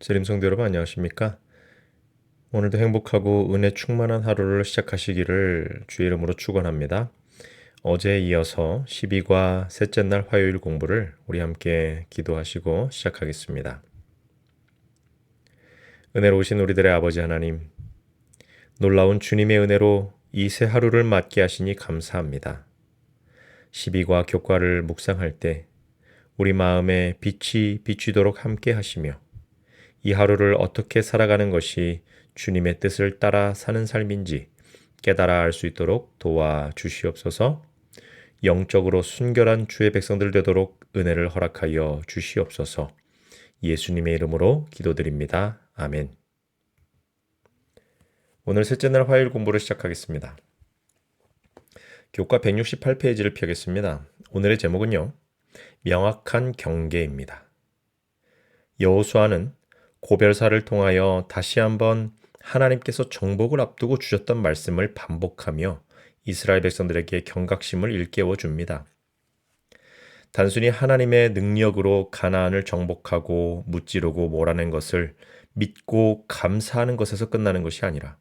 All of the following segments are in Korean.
재림 성도 여러분 안녕하십니까? 오늘도 행복하고 은혜 충만한 하루를 시작하시기를 주의 이름으로 축원합니다. 어제에 이어서 12과 셋째 날 화요일 공부를 우리 함께 기도하시고 시작하겠습니다. 은혜로우신 우리들의 아버지 하나님, 놀라운 주님의 은혜로 이 새 하루를 맞게 하시니 감사합니다. 12과 교과를 묵상할 때 우리 마음에 빛이 비추도록 함께 하시며 이 하루를 어떻게 살아가는 것이 주님의 뜻을 따라 사는 삶인지 깨달아 알 수 있도록 도와주시옵소서. 영적으로 순결한 주의 백성들 되도록 은혜를 허락하여 주시옵소서. 예수님의 이름으로 기도드립니다. 아멘. 오늘 셋째 날 화요일 공부를 시작하겠습니다. 교과 168페이지를 펴겠습니다. 오늘의 제목은요, 명확한 경계입니다. 여호수아는 고별사를 통하여 다시 한번 하나님께서 정복을 앞두고 주셨던 말씀을 반복하며 이스라엘 백성들에게 경각심을 일깨워 줍니다. 단순히 하나님의 능력으로 가나안을 정복하고 무찌르고 몰아낸 것을 믿고 감사하는 것에서 끝나는 것이 아니라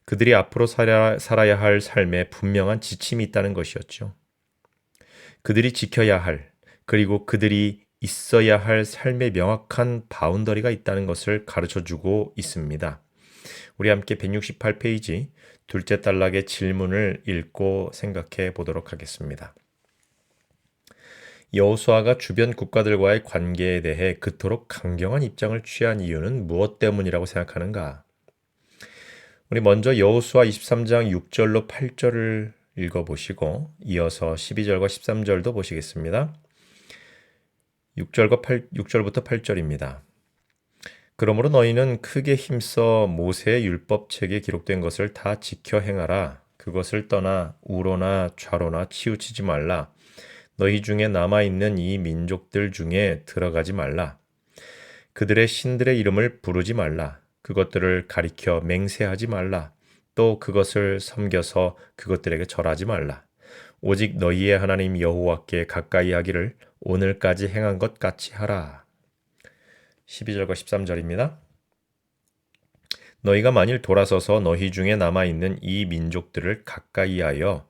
그들이 앞으로 살아야 할 삶에 분명한 지침이 있다는 것이었죠. 그들이 지켜야 할, 그리고 그들이 있어야 할 삶의 명확한 바운더리가 있다는 것을 가르쳐주고 있습니다. 우리 함께 168페이지 둘째 단락의 질문을 읽고 생각해 보도록 하겠습니다. 여호수아가 주변 국가들과의 관계에 대해 그토록 강경한 입장을 취한 이유는 무엇 때문이라고 생각하는가? 우리 먼저 여호수아 23장 6절로 8절을 읽어보시고 이어서 12절과 13절도 보시겠습니다. 6절부터 8절입니다. 그러므로 너희는 크게 힘써 모세의 율법책에 기록된 것을 다 지켜 행하라. 그것을 떠나 우로나 좌로나 치우치지 말라. 너희 중에 남아있는 이 민족들 중에 들어가지 말라. 그들의 신들의 이름을 부르지 말라. 그것들을 가리켜 맹세하지 말라. 또 그것을 섬겨서 그것들에게 절하지 말라. 오직 너희의 하나님 여호와께 가까이 하기를 오늘까지 행한 것 같이 하라. 12절과 13절입니다. 너희가 만일 돌아서서 너희 중에 남아있는 이 민족들을 가까이 하여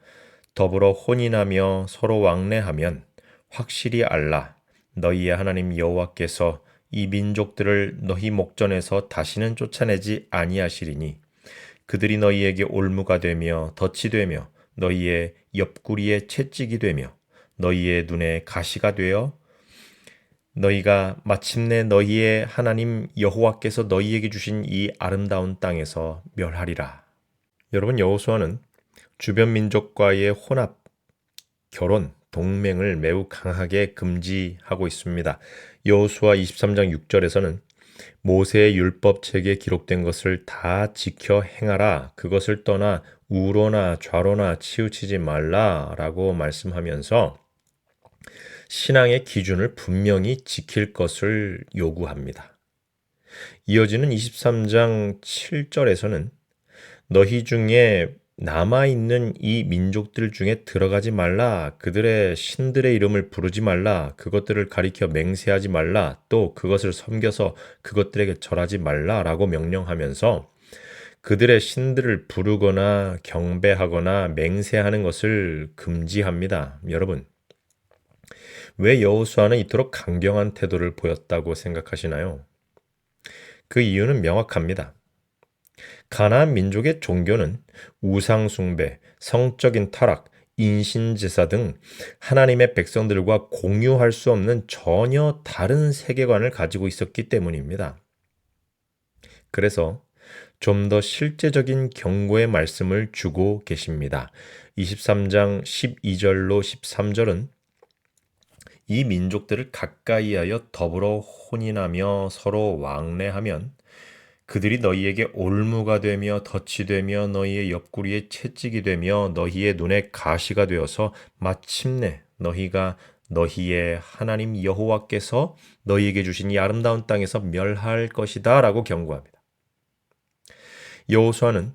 더불어 혼인하며 서로 왕래하면 확실히 알라. 너희의 하나님 여호와께서 이 민족들을 너희 목전에서 다시는 쫓아내지 아니하시리니 그들이 너희에게 올무가 되며 덫이 되며 너희의 옆구리에 채찍이 되며 너희의 눈에 가시가 되어 너희가 마침내 너희의 하나님 여호와께서 너희에게 주신 이 아름다운 땅에서 멸하리라. 여러분, 여호수아는 주변 민족과의 혼합, 결혼, 동맹을 매우 강하게 금지하고 있습니다. 여호수아 23장 6절에서는 모세의 율법책에 기록된 것을 다 지켜 행하라. 그것을 떠나 우로나 좌로나 치우치지 말라라고 말씀하면서 신앙의 기준을 분명히 지킬 것을 요구합니다. 이어지는 23장 7절에서는 너희 중에 남아있는 이 민족들 중에 들어가지 말라. 그들의 신들의 이름을 부르지 말라. 그것들을 가리켜 맹세하지 말라. 또 그것을 섬겨서 그것들에게 절하지 말라라고 명령하면서 그들의 신들을 부르거나 경배하거나 맹세하는 것을 금지합니다. 여러분, 왜 여호수아는 이토록 강경한 태도를 보였다고 생각하시나요? 그 이유는 명확합니다. 가나안 민족의 종교는 우상 숭배, 성적인 타락, 인신제사 등 하나님의 백성들과 공유할 수 없는 전혀 다른 세계관을 가지고 있었기 때문입니다. 그래서 좀 더 실제적인 경고의 말씀을 주고 계십니다. 23장 12절로 13절은 이 민족들을 가까이하여 더불어 혼인하며 서로 왕래하면 그들이 너희에게 올무가 되며 덫이 되며 너희의 옆구리에 채찍이 되며 너희의 눈에 가시가 되어서 마침내 너희가 너희의 하나님 여호와께서 너희에게 주신 이 아름다운 땅에서 멸할 것이다 라고 경고합니다. 여호수아는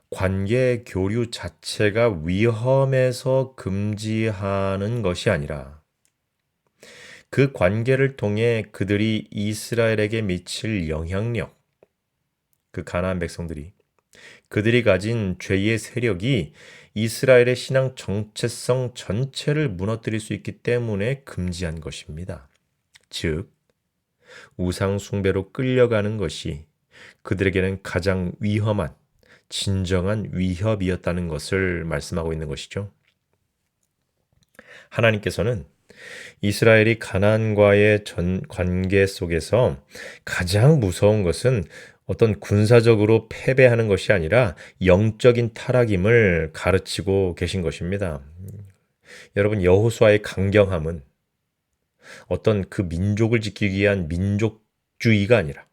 관계 교류 자체가 위험해서 금지하는 것이 아니라 그 관계를 통해 그들이 이스라엘에게 미칠 영향력, 그 가나안 백성들이 그들이 가진 죄의 세력이 이스라엘의 신앙 정체성 전체를 무너뜨릴 수 있기 때문에 금지한 것입니다. 즉, 우상 숭배로 끌려가는 것이 그들에게는 가장 위험한 진정한 위협이었다는 것을 말씀하고 있는 것이죠. 하나님께서는 이스라엘이 가나안과의 관계 속에서 가장 무서운 것은 어떤 군사적으로 패배하는 것이 아니라 영적인 타락임을 가르치고 계신 것입니다. 여러분, 여호수아의 강경함은 어떤 그 민족을 지키기 위한 민족주의가 아니라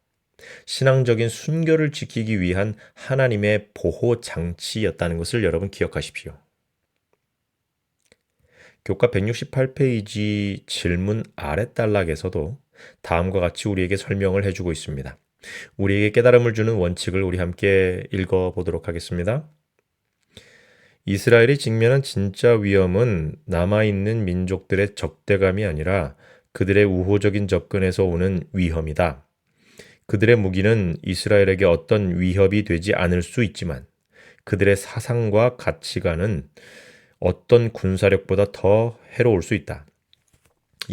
신앙적인 순결을 지키기 위한 하나님의 보호 장치였다는 것을 여러분 기억하십시오. 교과 168페이지 질문 아랫단락에서도 다음과 같이 우리에게 설명을 해주고 있습니다. 우리에게 깨달음을 주는 원칙을 우리 함께 읽어보도록 하겠습니다. 이스라엘이 직면한 진짜 위험은 남아있는 민족들의 적대감이 아니라 그들의 우호적인 접근에서 오는 위험이다. 그들의 무기는 이스라엘에게 어떤 위협이 되지 않을 수 있지만 그들의 사상과 가치관은 어떤 군사력보다 더 해로울 수 있다.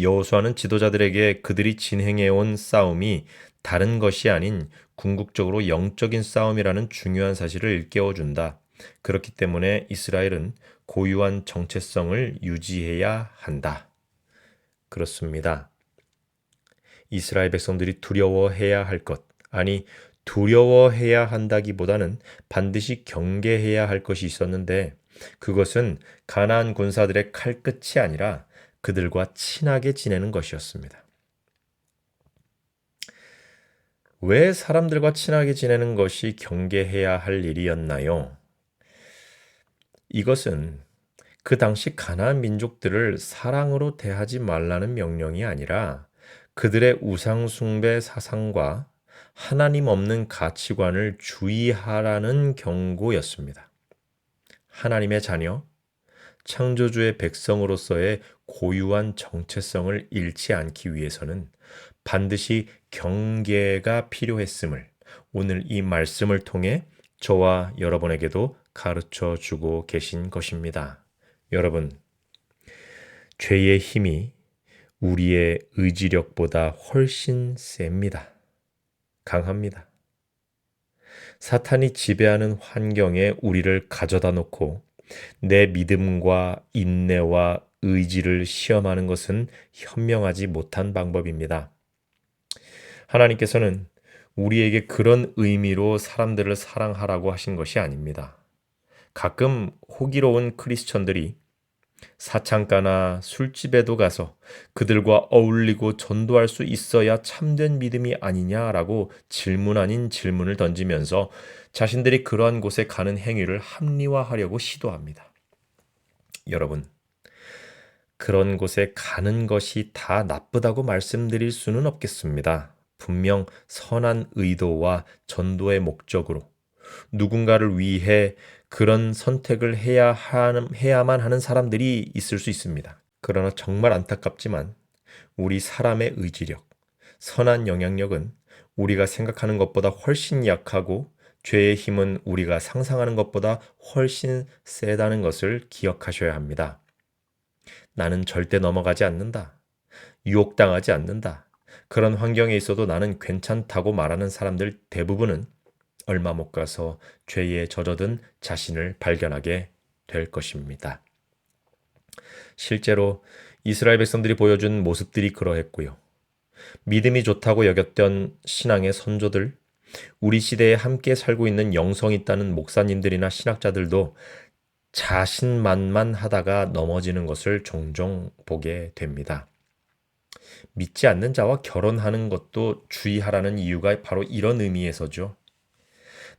여호수아는 지도자들에게 그들이 진행해온 싸움이 다른 것이 아닌 궁극적으로 영적인 싸움이라는 중요한 사실을 일깨워준다. 그렇기 때문에 이스라엘은 고유한 정체성을 유지해야 한다. 그렇습니다. 이스라엘 백성들이 두려워해야 할 것, 아니 두려워해야 한다기보다는 반드시 경계해야 할 것이 있었는데 그것은 가나안 군사들의 칼끝이 아니라 그들과 친하게 지내는 것이었습니다. 왜 사람들과 친하게 지내는 것이 경계해야 할 일이었나요? 이것은 그 당시 가나안 민족들을 사랑으로 대하지 말라는 명령이 아니라 그들의 우상 숭배 사상과 하나님 없는 가치관을 주의하라는 경고였습니다. 하나님의 자녀, 창조주의 백성으로서의 고유한 정체성을 잃지 않기 위해서는 반드시 경계가 필요했음을 오늘 이 말씀을 통해 저와 여러분에게도 가르쳐 주고 계신 것입니다. 여러분, 죄의 힘이 우리의 의지력보다 훨씬 셉니다. 강합니다. 사탄이 지배하는 환경에 우리를 가져다 놓고 내 믿음과 인내와 의지를 시험하는 것은 현명하지 못한 방법입니다. 하나님께서는 우리에게 그런 의미로 사람들을 사랑하라고 하신 것이 아닙니다. 가끔 호기로운 크리스천들이 사창가나 술집에도 가서 그들과 어울리고 전도할 수 있어야 참된 믿음이 아니냐라고 질문 아닌 질문을 던지면서 자신들이 그러한 곳에 가는 행위를 합리화하려고 시도합니다. 여러분, 그런 곳에 가는 것이 다 나쁘다고 말씀드릴 수는 없겠습니다. 분명 선한 의도와 전도의 목적으로 누군가를 위해 그런 선택을 해야만 하는 사람들이 있을 수 있습니다. 그러나 정말 안타깝지만 우리 사람의 의지력, 선한 영향력은 우리가 생각하는 것보다 훨씬 약하고 죄의 힘은 우리가 상상하는 것보다 훨씬 세다는 것을 기억하셔야 합니다. 나는 절대 넘어가지 않는다. 유혹당하지 않는다. 그런 환경에 있어도 나는 괜찮다고 말하는 사람들 대부분은 얼마 못 가서 죄에 젖어든 자신을 발견하게 될 것입니다. 실제로 이스라엘 백성들이 보여준 모습들이 그러했고요. 믿음이 좋다고 여겼던 신앙의 선조들, 우리 시대에 함께 살고 있는 영성 있다는 목사님들이나 신학자들도 자신만만하다가 넘어지는 것을 종종 보게 됩니다. 믿지 않는 자와 결혼하는 것도 주의하라는 이유가 바로 이런 의미에서죠.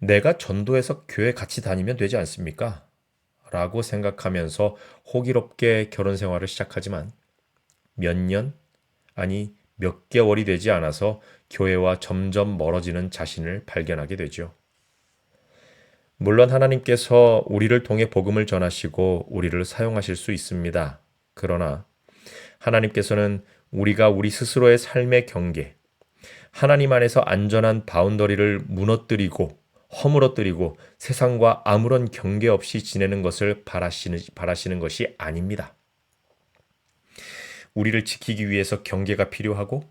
내가 전도해서 교회 같이 다니면 되지 않습니까? 라고 생각하면서 호기롭게 결혼 생활을 시작하지만 몇 년, 아니 몇 개월이 되지 않아서 교회와 점점 멀어지는 자신을 발견하게 되죠. 물론 하나님께서 우리를 통해 복음을 전하시고 우리를 사용하실 수 있습니다. 그러나 하나님께서는 우리가 우리 스스로의 삶의 경계, 하나님 안에서 안전한 바운더리를 무너뜨리고 허물어뜨리고 세상과 아무런 경계 없이 지내는 것을 바라시는 것이 아닙니다. 우리를 지키기 위해서 경계가 필요하고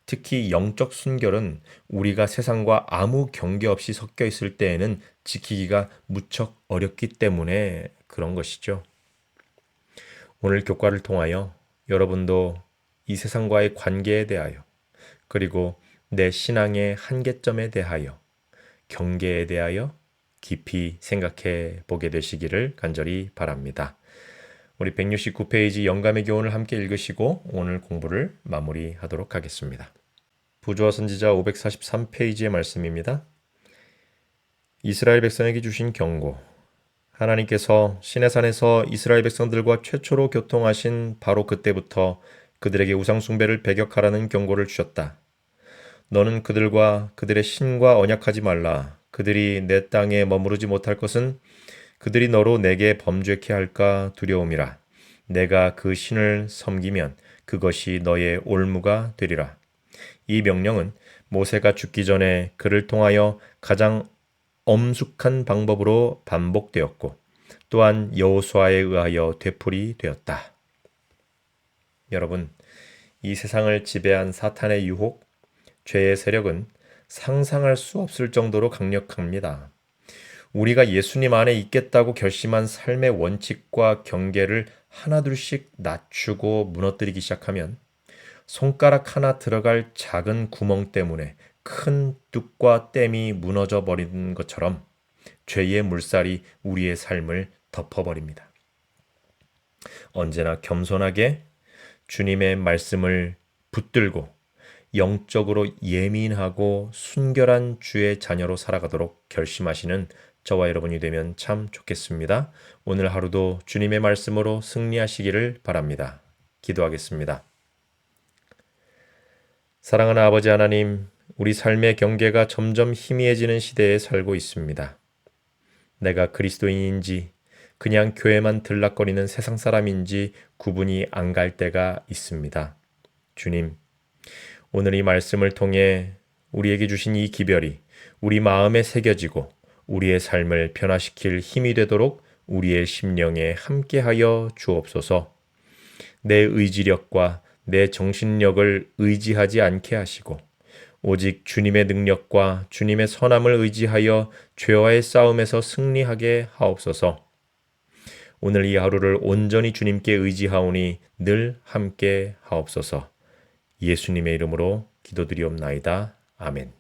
특히 영적 순결은 우리가 세상과 아무 경계 없이 섞여 있을 때에는 지키기가 무척 어렵기 때문에 그런 것이죠. 오늘 교과를 통하여 여러분도 이 세상과의 관계에 대하여 그리고 내 신앙의 한계점에 대하여 경계에 대하여 깊이 생각해 보게 되시기를 간절히 바랍니다. 우리 169페이지 영감의 교훈을 함께 읽으시고 오늘 공부를 마무리하도록 하겠습니다. 부조화 선지자 543페이지의 말씀입니다. 이스라엘 백성에게 주신 경고. 하나님께서 시내산에서 이스라엘 백성들과 최초로 교통하신 바로 그때부터 그들에게 우상 숭배를 배격하라는 경고를 주셨다. 너는 그들과 그들의 신과 언약하지 말라. 그들이 내 땅에 머무르지 못할 것은 그들이 너로 내게 범죄케 할까 두려움이라. 내가 그 신을 섬기면 그것이 너의 올무가 되리라. 이 명령은 모세가 죽기 전에 그를 통하여 가장 엄숙한 방법으로 반복되었고 또한 여호수아에 의하여 되풀이되었다. 여러분, 이 세상을 지배한 사탄의 유혹, 죄의 세력은 상상할 수 없을 정도로 강력합니다. 우리가 예수님 안에 있겠다고 결심한 삶의 원칙과 경계를 하나둘씩 낮추고 무너뜨리기 시작하면 손가락 하나 들어갈 작은 구멍 때문에 큰 뚝과 댐이 무너져 버리는 것처럼 죄의 물살이 우리의 삶을 덮어버립니다. 언제나 겸손하게 주님의 말씀을 붙들고 영적으로 예민하고 순결한 주의 자녀로 살아가도록 결심하시는 저와 여러분이 되면 참 좋겠습니다. 오늘 하루도 주님의 말씀으로 승리하시기를 바랍니다. 기도하겠습니다. 사랑하는 아버지 하나님, 우리 삶의 경계가 점점 희미해지는 시대에 살고 있습니다. 내가 그리스도인인지 그냥 교회만 들락거리는 세상 사람인지 구분이 안 갈 때가 있습니다. 주님, 오늘 이 말씀을 통해 우리에게 주신 이 기별이 우리 마음에 새겨지고 우리의 삶을 변화시킬 힘이 되도록 우리의 심령에 함께하여 주옵소서. 내 의지력과 내 정신력을 의지하지 않게 하시고 오직 주님의 능력과 주님의 선함을 의지하여 죄와의 싸움에서 승리하게 하옵소서. 오늘 이 하루를 온전히 주님께 의지하오니 늘 함께 하옵소서. 예수님의 이름으로 기도드리옵나이다. 아멘.